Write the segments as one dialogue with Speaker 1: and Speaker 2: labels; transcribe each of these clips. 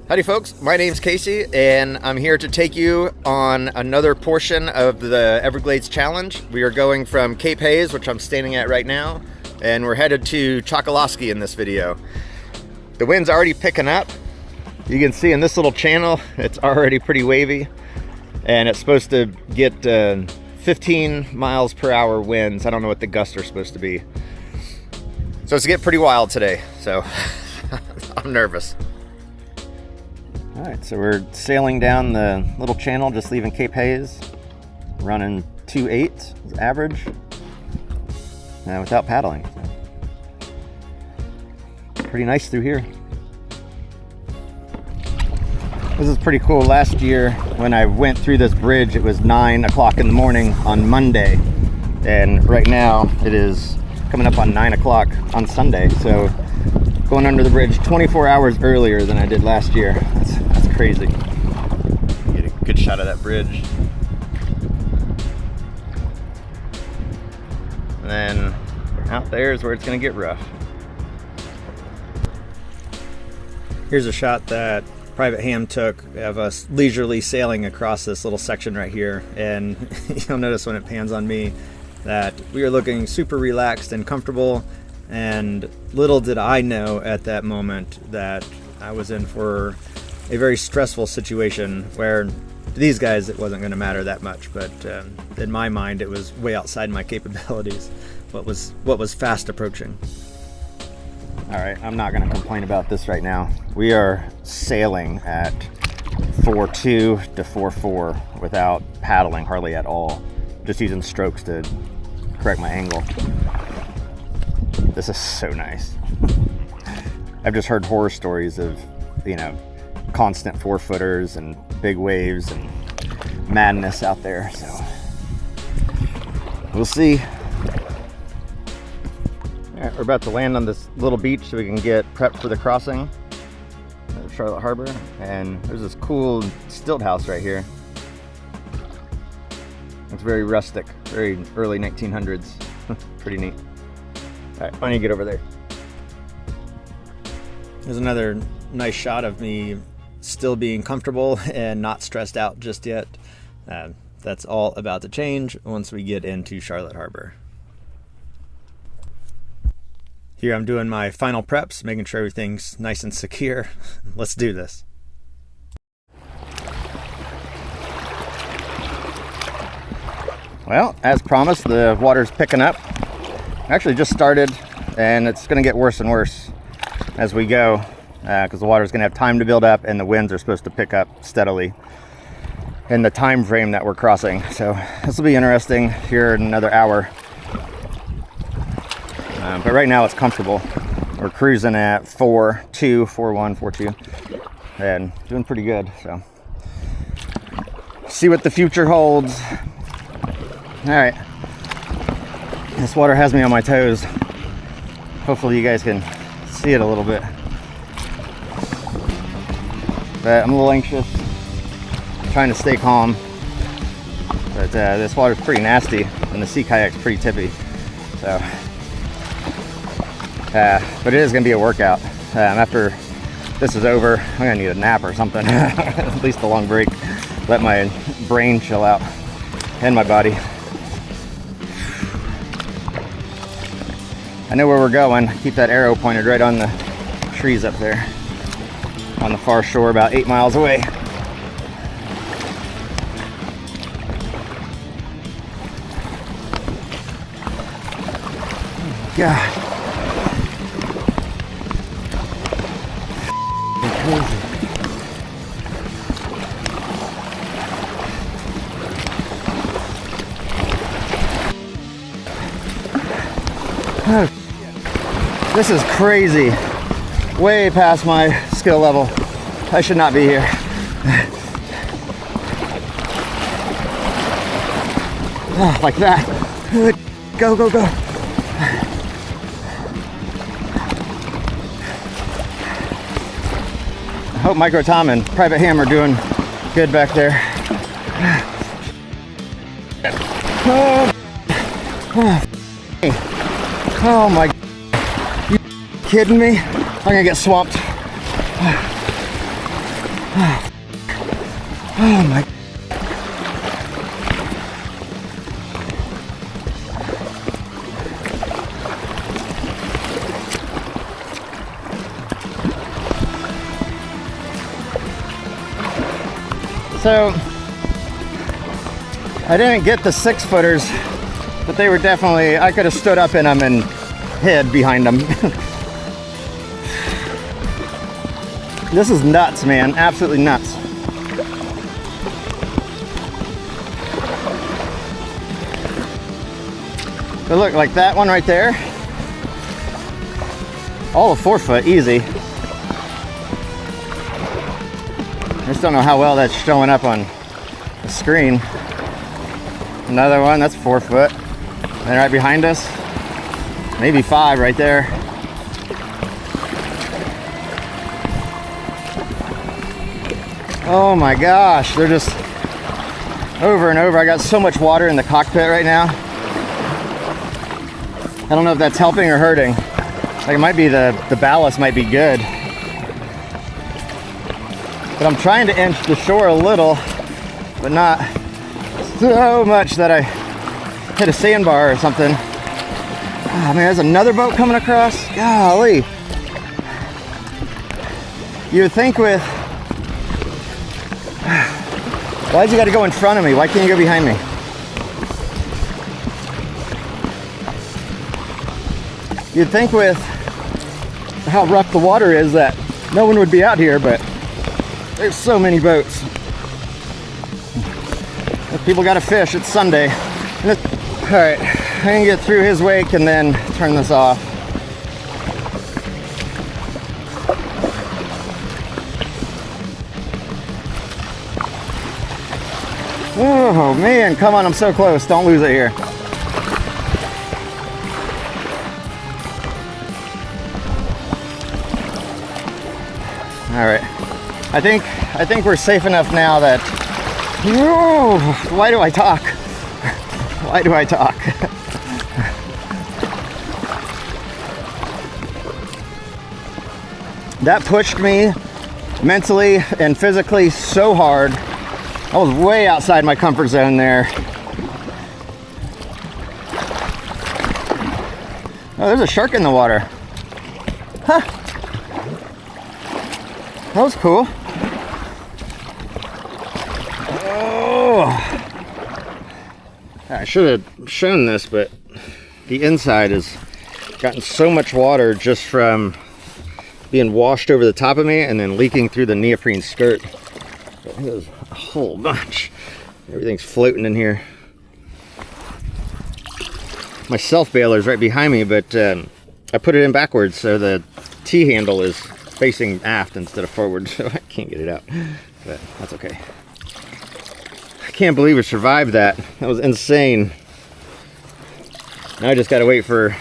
Speaker 1: Howdy folks, my name's Casey and I'm here to take you on another portion of the Everglades Challenge. We are going from Cape Haze, which I'm standing at right now, and we're headed to Chokoloskee in this video. The wind's already picking up. You can see in this little channel, it's already pretty wavy, and it's supposed to get 15 miles per hour winds. I don't know what the gusts are supposed to be. So it's get pretty wild today, so I'm nervous. All right, so we're sailing down the little channel, just leaving Cape Haze, running 2.8 is average, without paddling. So pretty nice through here. This is pretty cool. Last year when I went through this bridge, it was 9 o'clock in the morning on Monday, and right now it is coming up on 9 o'clock on Sunday. So going under the bridge 24 hours earlier than I did last year. That's crazy. Get a good shot of that bridge. And then out there is where it's gonna get rough. Here's a shot that Private Ham took of us leisurely sailing across this little section right here. And you'll notice when it pans on me that we are looking super relaxed and comfortable. And little did I know at that moment that I was in for a very stressful situation where to these guys it wasn't going to matter that much, but in my mind it was way outside my capabilities. What was fast approaching. All right, I'm not going to complain about this right now. We are sailing at 4.2 to 4.4 without paddling hardly at all, just using strokes to correct my angle. This is so nice. I've just heard horror stories of, constant 4-footers and big waves and madness out there, so we'll see. All right, we're about to land on this little beach so we can get prepped for the crossing at Charlotte Harbor, and there's this cool stilt house right here. It's very rustic, very early 1900s. Pretty neat. All right, why don't you get over there? There's another nice shot of me still being comfortable and not stressed out just yet. That's all about to change once we get into Charlotte Harbor. Here I'm doing my final preps, making sure everything's nice and secure. Let's do this. Well, as promised, the water's picking up. Actually just started, and it's going to get worse and worse as we go, because the water's going to have time to build up and the winds are supposed to pick up steadily in the time frame that we're crossing. So this will be interesting here in another hour. But right now it's comfortable. We're cruising at 4.2, 4.1, 4.2, and doing pretty good. So see what the future holds. All right. This water has me on my toes. Hopefully you guys can see it a little bit. But I'm a little anxious, trying to stay calm. But this water's pretty nasty and the sea kayak's pretty tippy. So, but it is gonna be a workout. After this is over, I'm gonna need a nap or something. At least a long break. Let my brain chill out and my body. I know where we're going. Keep that arrow pointed right on the trees up there on the far shore, about 8 miles away. Oh, God. Crazy. Oh, this is crazy. Way past my skill level. I should not be here. Oh, like that. Go, go, go. I hope Micro Tom and Private Ham are doing good back there. Oh my, you kidding me? I'm gonna get swamped. Oh my. So I didn't get the 6-footers, but they were definitely, I could have stood up in them and hid behind them. This is nuts, man, absolutely nuts. But look, like that one right there, all of 4 foot, easy. I just don't know how well that's showing up on the screen. Another one, that's 4 foot. And right behind us, maybe 5 right there. Oh my gosh, they're just over and over. I got so much water in the cockpit right now. I don't know if that's helping or hurting. Like it might be the ballast might be good. But I'm trying to inch the shore a little, but not so much that I hit a sandbar or something. Oh man, there's another boat coming across. Golly. You would think with... Why's you gotta go in front of me? Why can't you go behind me? You'd think with how rough the water is that no one would be out here, but there's so many boats. If people gotta fish, it's Sunday. All right, I can get through his wake and then turn this off. Oh man, come on, I'm so close. Don't lose it here. All right, I think we're safe enough now that, whoa, why do I talk? Why do I talk? That pushed me mentally and physically so hard. I was way outside my comfort zone there. Oh, there's a shark in the water. Huh. That was cool. Oh. I should have shown this, but the inside has gotten so much water just from being washed over the top of me and then leaking through the neoprene skirt. There's a whole bunch. Everything's floating in here. My self bailer's right behind me, but I put it in backwards so the T-handle is facing aft instead of forward, so I can't get it out. But that's okay. I can't believe we survived that. That was insane. Now I just gotta wait for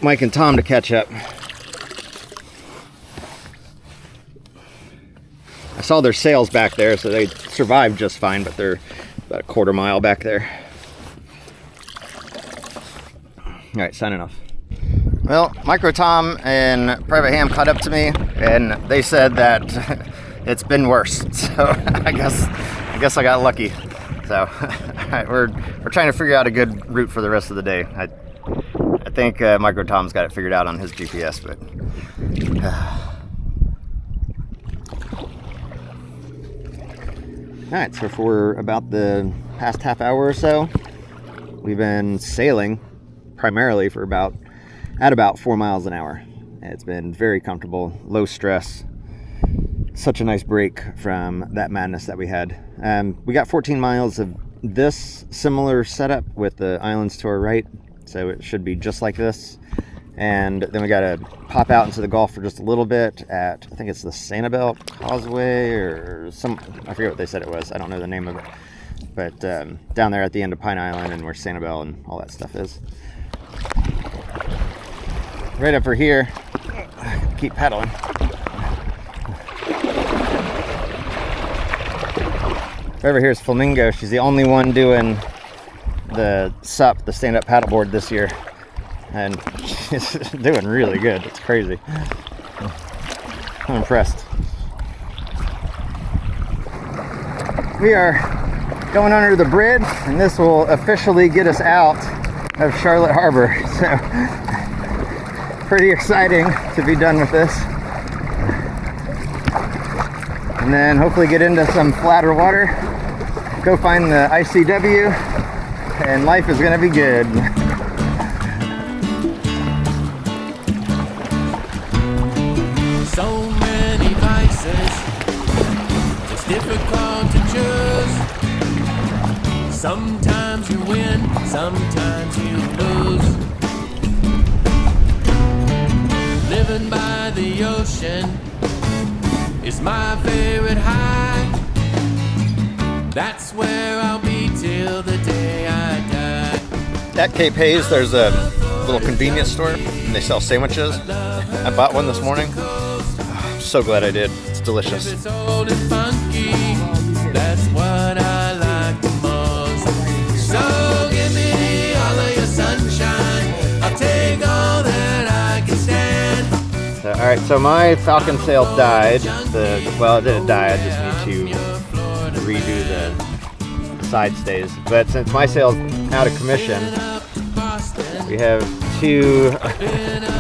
Speaker 1: Mike and Tom to catch up. I saw their sails back there, so they survived just fine, but they're about a quarter mile back there. All right, signing off. Well, Micro Tom and Private Ham caught up to me, and they said that it's been worse. So I guess I got lucky. So we're trying to figure out a good route for the rest of the day. I think Micro Tom's got it figured out on his GPS, but. All right, so for about the past half hour or so, we've been sailing primarily for about 4 miles an hour. It's been very comfortable, low stress. Such a nice break from that madness that we had. We got 14 miles of this similar setup with the islands to our right, so it should be just like this. And then we got to pop out into the Gulf for just a little bit at, I think it's the Sanibel Causeway or some, I forget what they said it was. I don't know the name of it. But down there at the end of Pine Island and where Sanibel and all that stuff is. Right up for here, keep pedaling. Over here is Flamingo. She's the only one doing the SUP, the stand-up paddleboard this year. And she's doing really good. It's crazy. I'm impressed. we are going under the bridge, and this will officially get us out of Charlotte Harbor. So pretty exciting to be done with this. And then hopefully get into some flatter water, go find the ICW, and life is gonna be good.
Speaker 2: So many vices, it's difficult to choose. Sometimes you win, sometimes you lose. Living by the ocean is my favorite high. That's where I'll be till the day I die.
Speaker 1: At Cape Haze, there's a little convenience store, and they sell sandwiches. I bought one this morning. I'm so glad I did. It's delicious.
Speaker 2: If it's old and funky, that's what I like the most. So give me all of your sunshine, I'll take all that I can stand.
Speaker 1: All right, so my Falcon sail died. Well, it didn't die. I just need to redo the side stays. But since my sail's out of commission, we have two.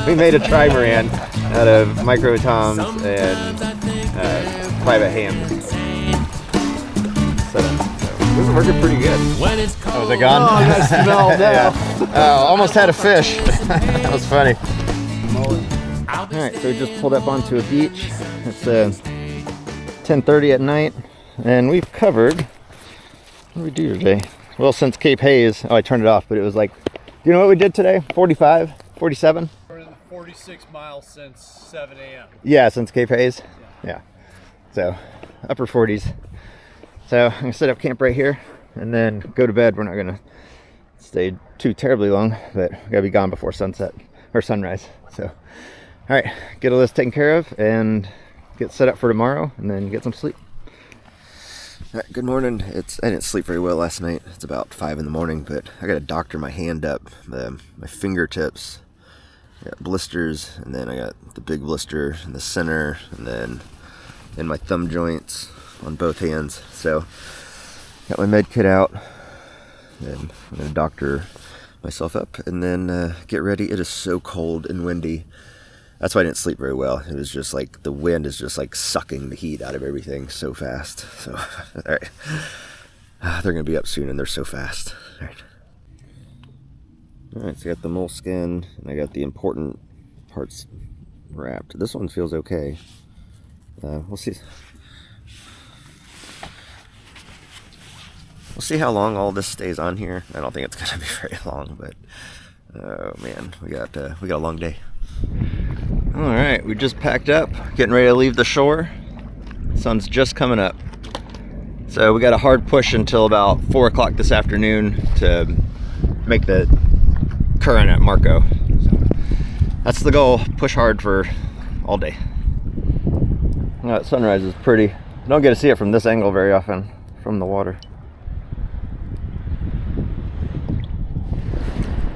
Speaker 1: We made a trimaran out of micro toms and private hams. So this is working pretty good. Oh, is it gone?
Speaker 3: Oh, that smell now.
Speaker 1: Yeah. Oh, almost had a fish. That was funny. All right, so we just pulled up onto a beach. It's 10:30 at night, and we've covered. What did we do today? Well, since Cape Haze, I turned it off, but it was like, do you know what we did today? 45, 47?
Speaker 3: We're in 46 miles since 7 a.m.
Speaker 1: Yeah, since Cape Haze. Yeah. So upper 40s. So I'm gonna set up camp right here and then go to bed. We're not gonna stay too terribly long, but we gotta be gone before sunset or sunrise. So, all right, get all this taken care of and get set up for tomorrow, and then get some sleep. All right, good morning. I didn't sleep very well last night. It's about 5 in the morning, but I got to doctor my hand up, my fingertips. I got blisters, and then I got the big blister in the center, and then in my thumb joints on both hands. So got my med kit out, and I'm gonna doctor myself up and then get ready. It is so cold and windy. That's why I didn't sleep very well. It was just like the wind is just like sucking the heat out of everything so fast. So, all right. They're gonna be up soon, and they're so fast. All right. All right, so I got the moleskin, and I got the important parts wrapped. This one feels okay. We'll see. We'll see how long all this stays on here. I don't think it's gonna be very long, but oh man, we got a long day. All right, we just packed up, getting ready to leave the shore. Sun's just coming up. So we got a hard push until about 4 o'clock this afternoon to make the current at Marco. So that's the goal, push hard for all day. That sunrise is pretty. I don't get to see it from this angle very often, from the water.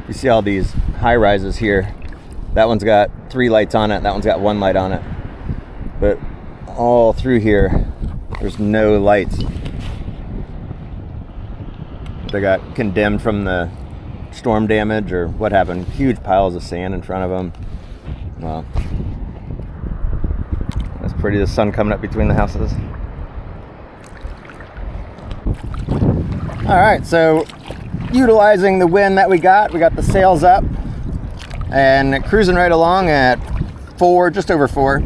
Speaker 1: You see all these high rises here. That one's got 3 lights on it, that one's got 1 light on it. But all through here, there's no lights. They got condemned from the storm damage or what happened. Huge piles of sand in front of them. Wow. That's pretty, the sun coming up between the houses. All right, so utilizing the wind that we got the sails up and cruising right along at 4, just over 4,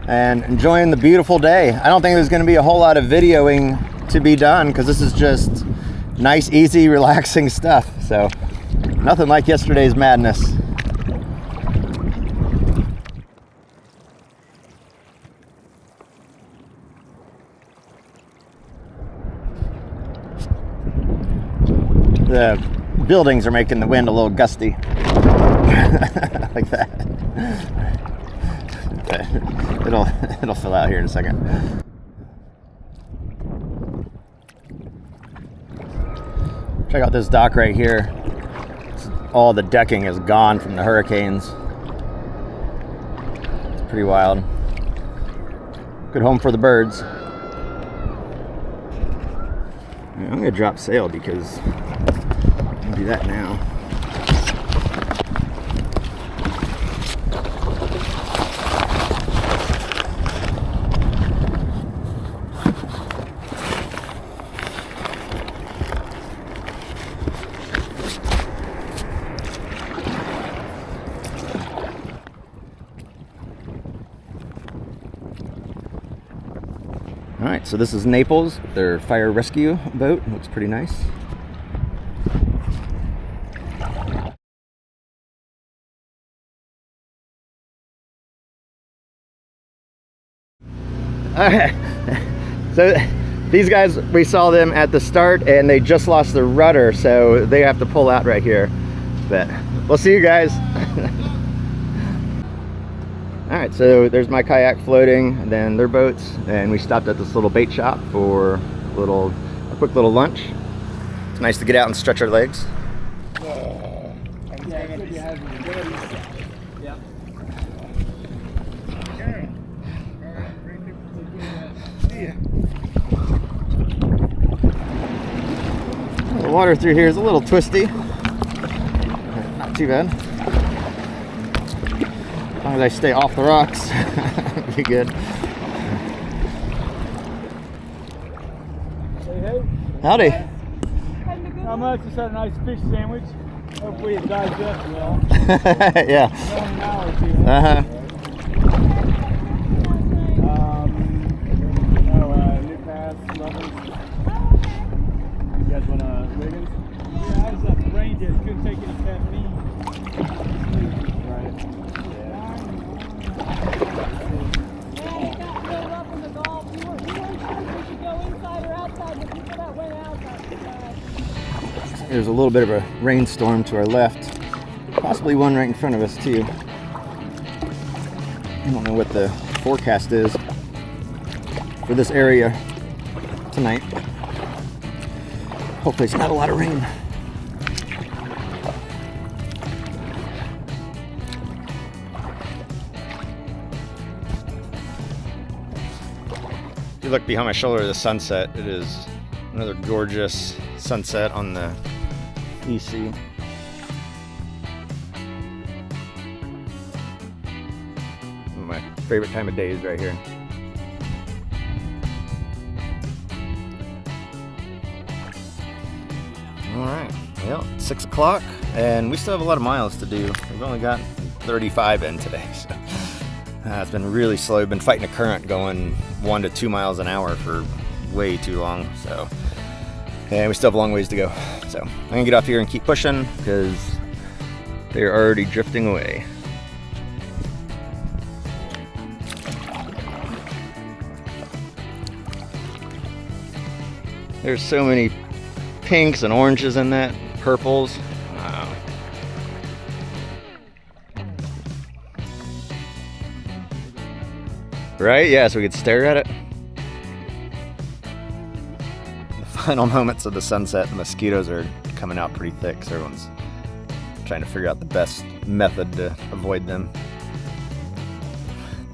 Speaker 1: and enjoying the beautiful day. I don't think there's going to be a whole lot of videoing to be done because this is just nice, easy, relaxing stuff. So nothing like yesterday's madness. The buildings are making the wind a little gusty. Like that. It'll fill out here in a second. Check out this dock right here. All the decking is gone from the hurricanes. It's pretty wild. Good home for the birds. I'm gonna drop sail because I can do that now. All right, so this is Naples, their fire rescue boat. Looks pretty nice. Alright, so these guys, we saw them at the start and they just lost their rudder, so they have to pull out right here. But we'll see you guys. Alright, so there's my kayak floating, and then their boats, and we stopped at this little bait shop for a quick little lunch. It's nice to get out and stretch our legs. The water through here is a little twisty. Not too bad. As long as I stay off the rocks, it'll be good.
Speaker 3: Hey, hey.
Speaker 1: Howdy.
Speaker 3: Not much, just had a nice fish sandwich. Hopefully it digests well.
Speaker 1: Yeah.
Speaker 3: Only an hour or two.
Speaker 1: Uh-huh.
Speaker 3: New Pass, Lovers. You guys want Wiggins? Yeah, I was up the range there, couldn't take any caffeine. Right.
Speaker 1: There's a little bit of a rainstorm to our left. Possibly one right in front of us too. I don't know what the forecast is for this area tonight. Hopefully it's not a lot of rain. If you look behind my shoulder at the sunset, it is another gorgeous sunset on the EC. My favorite time of day is right here. All right, well, it's 6 o'clock and we still have a lot of miles to do. We've only got 35 in today, so it's been really slow. We've been fighting a current going 1 to 2 miles an hour for way too long, so and we still have a long ways to go. So I'm gonna get off here and keep pushing because they're already drifting away. There's so many pinks and oranges in that, purples. Wow. Right? Yeah, so we could stare at it. The final moments of the sunset, the mosquitoes are coming out pretty thick, so everyone's trying to figure out the best method to avoid them.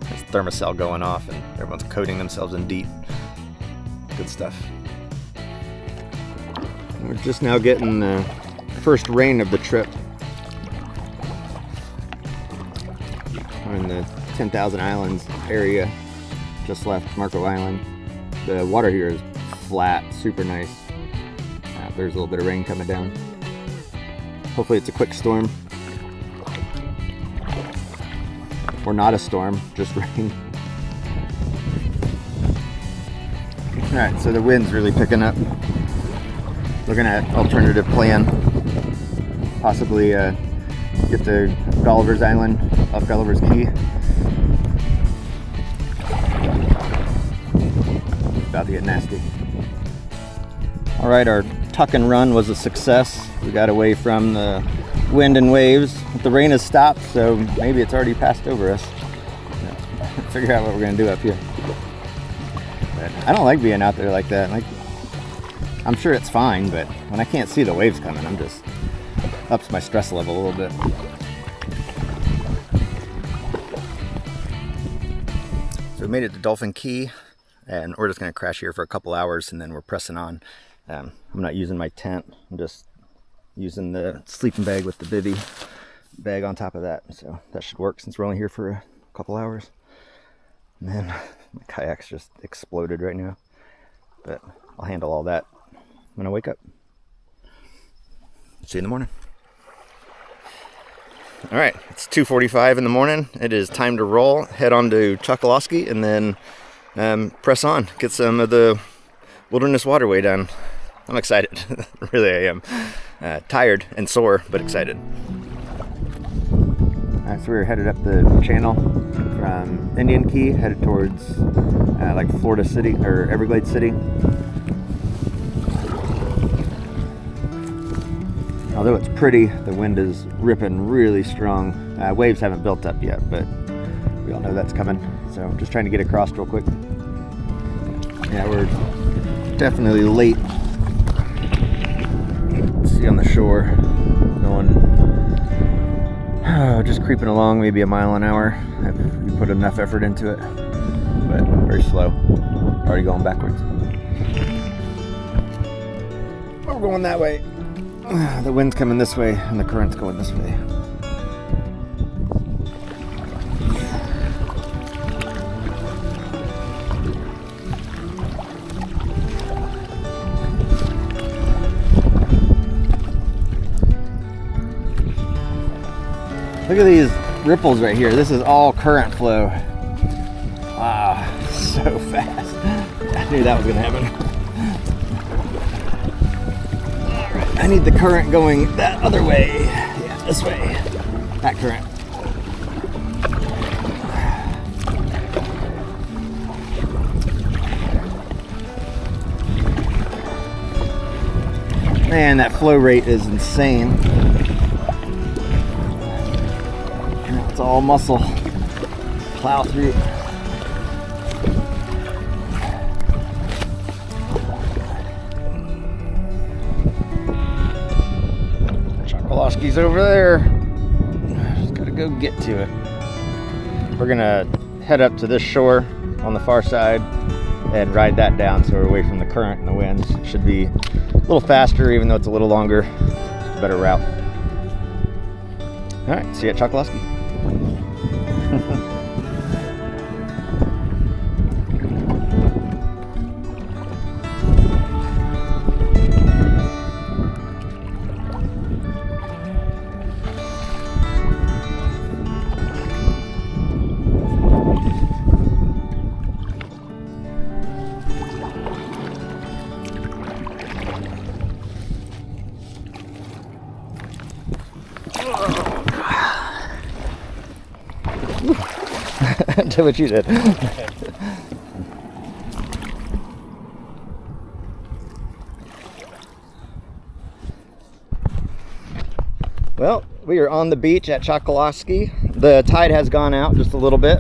Speaker 1: There's thermocell going off and everyone's coating themselves in DEET. Good stuff. We're just now getting the first rain of the trip. We're in the 10,000 Islands area, just left Marco Island. The water here is flat, super nice. There's a little bit of rain coming down. Hopefully it's a quick storm. Or not a storm, just rain. Alright, so the wind's really picking up. Looking at alternative plan. Possibly get to Gulliver's Island off Gulliver's Key. About to get nasty. Alright, our tuck and run was a success. We got away from the wind and waves. The rain has stopped, so maybe it's already passed over us. Figure out what we're gonna do up here. But I don't like being out there like that. I'm sure it's fine, but when I can't see the waves coming, I'm just ups my stress level a little bit. So we made it to Dolphin Key, and we're just gonna crash here for a couple hours, and then we're pressing on I'm not using my tent. I'm just using the sleeping bag with the bivy bag on top of that. So that should work since we're only here for a couple hours. And then my kayak's just exploded right now. But I'll handle all that when I wake up. See you in the morning. All right, it's 2:45 in the morning. It is time to roll, head on to Chokoloskee, and then press on, get some of the wilderness waterway done. I'm excited. Really, I am. Tired and sore, but excited. All right, so we're headed up the channel from Indian Key, headed towards like Florida City or Everglades City. Although it's pretty, the wind is ripping really strong. Waves haven't built up yet, but we all know that's coming. So I'm just trying to get across real quick. Yeah, we're definitely late. See on the shore, going just creeping along, maybe a mile an hour if we put enough effort into it, but very slow. Already going backwards. We're going that way. The wind's coming this way and the current's going this way. Look at these ripples right here. This is all current flow. Wow, so fast. I knew that was gonna happen. I need the current going that other way. Yeah, this way. That current. Man, that flow rate is insane. It's all muscle. Plow through. Chokoloskee's over there. Just gotta go get to it. We're gonna head up to this shore on the far side and ride that down so we're away from the current and the winds. It should be a little faster even though it's a little longer. Just a better route. All right, see you at Chokoloskee. Do what you did. Well, we are on the beach at Chokoloskee. The tide has gone out just a little bit.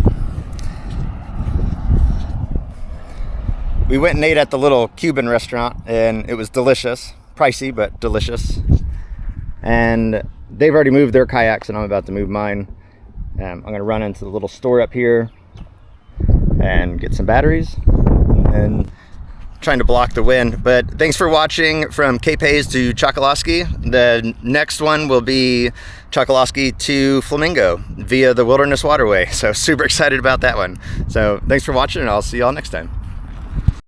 Speaker 1: We went and ate at the little Cuban restaurant and it was delicious. Pricey, but delicious. And they've already moved their kayaks and I'm about to move mine. I'm gonna run into the little store up here and get some batteries and trying to block the wind. But thanks for watching from Cape Haze to Chokoloskee. The next one will be Chokoloskee to Flamingo via the Wilderness Waterway. So super excited about that one. So thanks for watching and I'll see y'all next time.